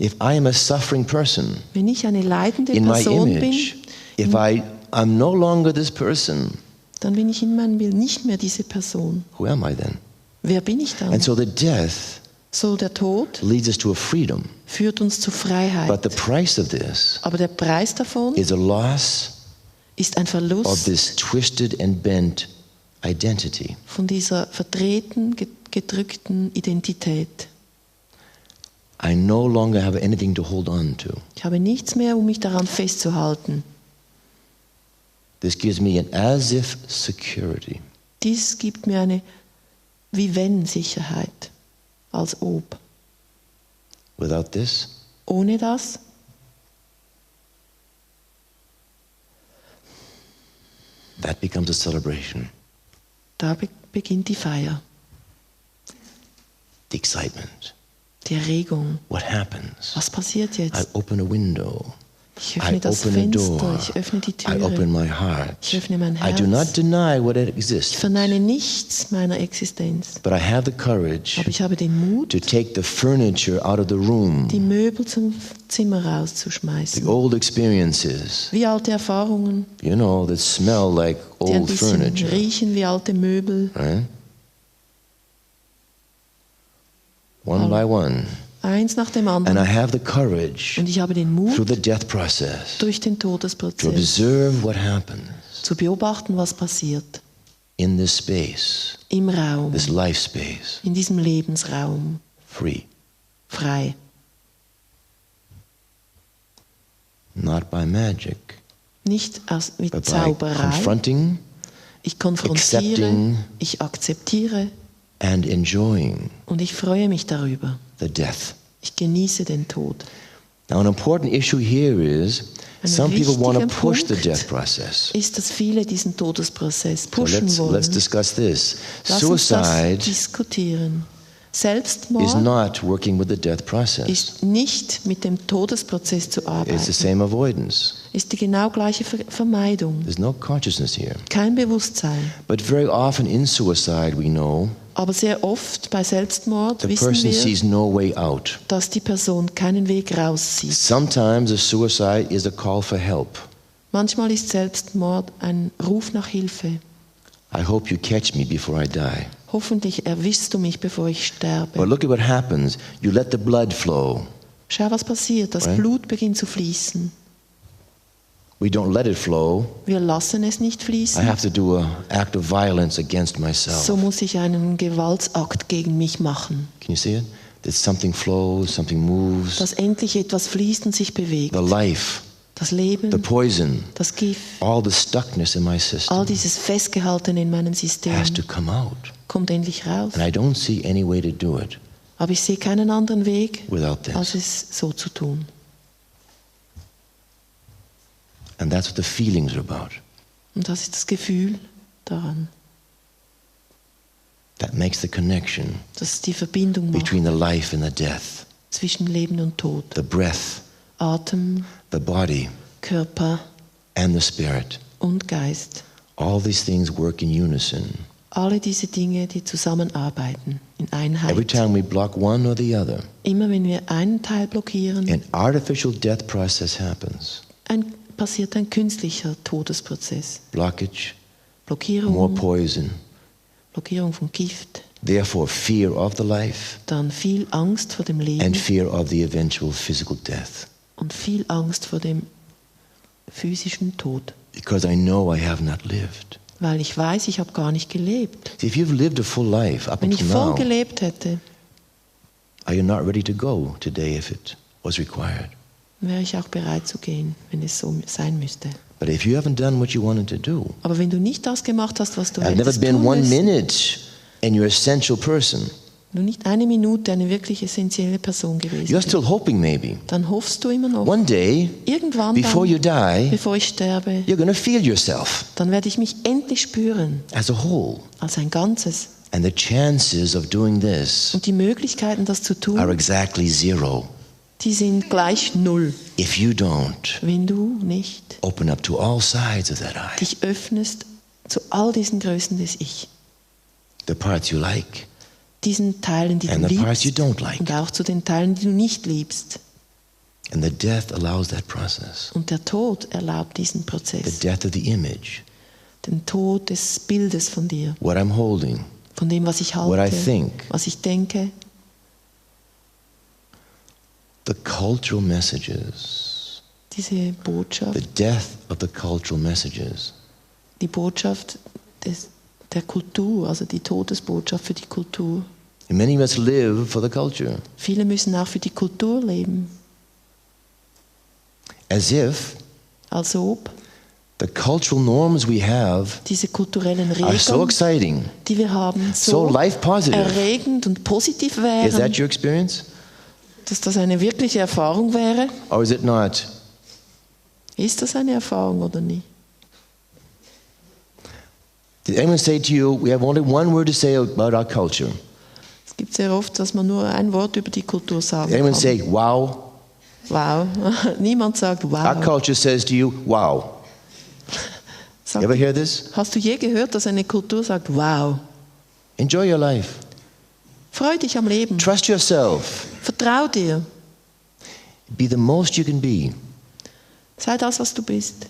If I am a suffering person Wenn ich eine leidende in my Person bin, image, if I'm no longer this person, dann bin ich in meinem Bild nicht mehr diese Person. who am I then? Wer bin ich dann? And so the death So der Tod leads us to a freedom. führt uns zur But Freiheit. the price of this Aber der Preis davon is a loss ist ein of Verlust this twisted and bent identity. von dieser verdrehten, gedrückten Identität. I no longer have anything to hold on to. Ich habe nichts mehr, um mich daran festzuhalten. This gives me an as-if security. Dies gibt mir eine Wie-wenn-Sicherheit, als ob. Without this, Ohne das that becomes a celebration. da beginnt die Feier, The excitement. die Erregung. What happens? Was passiert I jetzt? open a window. Ich I öffne das open a Fenster, door. ich öffne die I open Türe, my heart. ich öffne mein I do not Herz. deny what it Ich exists. verneine nichts meiner Existenz, But I have the courage aber ich habe den Mut, to take the furniture out of the room. die Möbel zum Zimmer The rauszuschmeißen. old experiences, Wie alte Erfahrungen, that smell like die ein old bisschen furniture. riechen wie alte Möbel. Right? One by one. Eins nach dem And I anderen. have the courage Und ich habe den through Mut, the death process durch den to Todesprozess observe what happens zu beobachten, was passiert. in this space, Im Raum, this life space, in diesem Lebensraum, free, frei. not by magic, Nicht mit but by Zauberei. confronting Ich konfrontiere, accepting, ich akzeptiere and enjoying und ich freue mich darüber. the death. Ich genieße den Tod. Now, an important issue here is Ein some people want to wichtiger push the Punkt death process. ist, dass viele diesen Todesprozess So pushen let's wollen. discuss this. Lass uns das Suicide diskutieren. is Selbstmord not working with the death process. ist nicht mit dem Todesprozess zu It's the arbeiten. same avoidance. Ist die genau gleiche Vermeidung. There's no consciousness here. Kein Bewusstsein. But very often in suicide, we know Aber sehr oft bei Selbstmord the wissen person wir, sees no way out. dass die Person keinen Weg raus sieht. Sometimes a suicide is a call for help. Manchmal ist Selbstmord ein Ruf nach Hilfe. I hope you catch me before I die. Hoffentlich erwischst du mich, bevor ich sterbe. But look at what happens. You let the blood flow. Schau, was passiert. Das Right. Blut beginnt zu fließen. We don't let it flow. Wir lassen es nicht I fließen. have to do an act of violence against myself. So muss ich einen Gewaltsakt gegen mich machen. Can you see it? That something flows, something moves. Dass endlich etwas fließt und sich bewegt. The life, Das the Leben, poison, das Gift, all the stuckness in my all system dieses Festgehaltene in meinem System has to come out. kommt endlich raus. And I don't see any way to do it Aber ich sehe keinen anderen Weg, without als this. es so zu tun. And that's what the feelings are about. Und das ist das Gefühl daran, That makes the connection dass die Verbindung macht between the life and the death, zwischen Leben und Tod. the breath, Atem, the body, Körper and the spirit. und Geist. All these things work in unison. Alle diese Dinge, die zusammenarbeiten in Einheit. Every time we block one or the other, Immer wenn wir einen Teil blockieren, an artificial death process happens. passiert ein künstlicher Todesprozess. Blockage, more Blockierung, poison. Blockierung von Gift, Therefore, fear of the life dann viel Angst vor dem Leben and fear of the eventual physical death. und viel Angst vor dem physischen Tod. Because I know I have not lived. Weil ich weiß, ich habe gar nicht gelebt. See, if you've lived a full life up Wenn ich until voll now, gelebt hätte, are you not ready to go today if it was required? wäre ich auch bereit zu gehen, wenn es so sein müsste. But if you haven't done what you wanted to do, Aber wenn du nicht das gemacht hast, was du I've never hättest been tun 1 müssen, minute in your essential person, wenn du nicht eine Minute eine wirklich essentielle Person gewesen you're bist, still hoping maybe. dann hoffst du immer noch, One day, irgendwann before you dann, die, bevor ich sterbe, you're going to feel yourself dann werde ich mich endlich spüren, as a whole. als ein Ganzes. And the chances of doing this Und die Möglichkeiten, das zu are tun, exactly zero die sind gleich null, if you don't wenn du nicht open up to all sides of that eye. dich öffnest zu all diesen Größen des Ich. The parts you like Diesen Teilen, die and du the parts you liebst don't like. und auch zu den Teilen, die du nicht liebst. And the death allows that process. Und der Tod erlaubt diesen The Prozess. death of the image, Den Tod des Bildes von dir, what I'm holding, von dem, was ich what I halte, think. was ich denke. The cultural messages, Diese the Botschaft, death of the cultural messages. die Botschaft der Kultur, also die Todesbotschaft für die Kultur. And many must live for the culture. Viele müssen auch für die Kultur leben, As if als ob the cultural norms we have diese kulturellen are so Regeln, exciting, die wir haben, so so life positive. erregend und positiv Is wären, that your experience? dass das eine wirkliche Erfahrung wäre. Or is it not? Ist das eine Erfahrung oder nicht? Did anyone say to you, we have only one word to say about our culture? Es gibt sehr oft, dass man nur ein Wort über die Kultur sagen Did anyone kann. say, wow? Wow. Niemand sagt Our wow. culture says to you, wow. You ever Sagt, hear this? hast du je gehört, dass eine Kultur sagt, wow, Enjoy your life. freu dich am Leben, Trust yourself. vertrau dir, Be the most you can be. sei das, was du bist.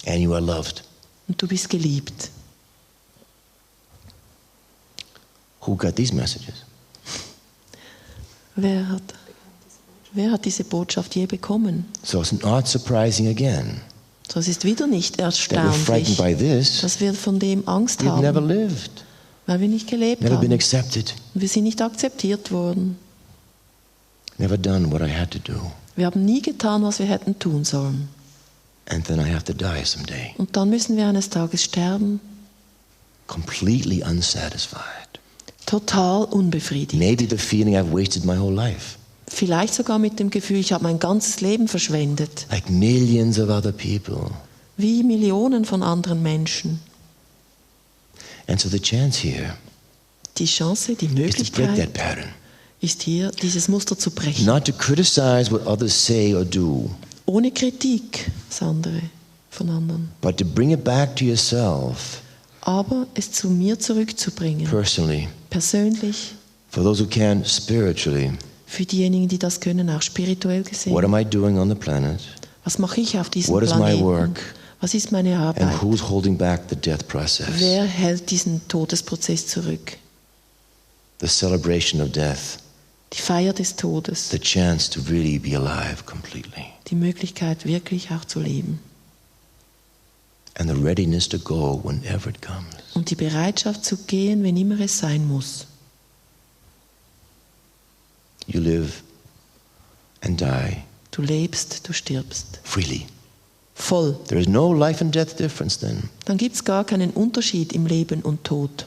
And you are loved. Und du bist geliebt. Who got these messages? Wer hat diese Botschaft je bekommen? So it's not surprising again So, es ist wieder nicht that we're frightened erstaunlich, by this. dass wir von dem Angst We've never haben, lived, weil wir nicht gelebt never been haben. accepted, Und wir sind nicht akzeptiert worden. never done what I had to do. Wir haben nie getan, was wir hätten tun sollen. And then I have to die someday, Und dann müssen wir eines Tages sterben, completely unsatisfied. total unbefriedigt. Maybe the feeling I've wasted my whole life, Vielleicht sogar mit dem Gefühl, ich habe mein ganzes Leben verschwendet. like millions of other people. Wie Millionen von anderen Menschen. And so the chance here Die Chance, die is to break Möglichkeit that pattern. ist hier, dieses Muster zu brechen. Not to criticize what others say or do, Ohne Kritik von anderen. but to bring it back to yourself Aber es zu mir zurückzubringen. personally. Persönlich, For those who can, spiritually. für diejenigen, die das können, auch spirituell gesehen. What am I doing on the planet? Was mache ich auf diesem What is my Planeten? work? Was ist meine And Arbeit? who's holding back the death process? Wer hält diesen Todesprozess zurück? The celebration of death. Die Feier des Todes. The chance to really be alive completely. Die Möglichkeit, wirklich auch zu leben. And the readiness to go whenever it comes. Und die Bereitschaft zu gehen, wenn immer es sein muss. You live and die Du lebst, du stirbst. freely. Voll. There is no life and death difference then. Dann gibt es gar keinen Unterschied im Leben und Tod.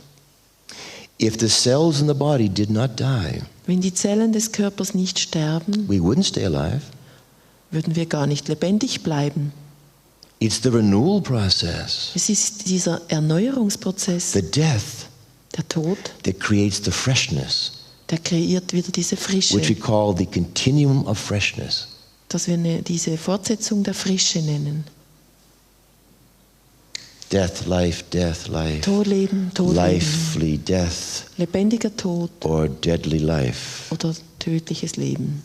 If the cells in the body did not die, Wenn die Zellen des Körpers nicht sterben, we wouldn't stay alive. würden wir gar nicht lebendig bleiben. It's the renewal process, Es ist dieser Erneuerungsprozess, the death, der Tod, that creates the freshness, der kreiert wieder diese which we Frische, call the continuum of freshness. dass wir diese Fortsetzung der Frische nennen. Death, life, Tod, Leben, Tod, life, Leben. flee, death, Lebendiger Tod or deadly life. oder tödliches Leben.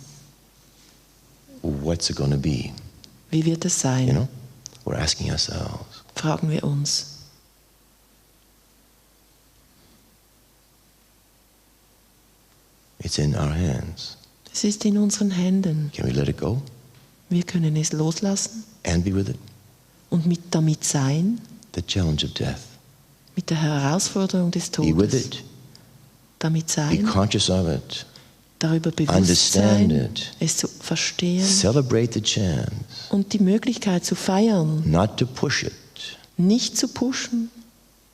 What's it going to be? Wie wird es sein? You know, we're asking ourselves. Fragen wir uns. It's in our hands. Es ist in unseren Händen. Can we let it go Wir können es loslassen and be with it? und damit sein, The challenge of death. mit der Herausforderung des Be with Todes. it. Damit Be sein, conscious of it. darüber bewusst Understand sein, it. es zu verstehen Celebrate the chance. und die Möglichkeit zu feiern, Not to push it nicht zu pushen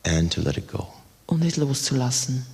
and to let it go. und es loszulassen.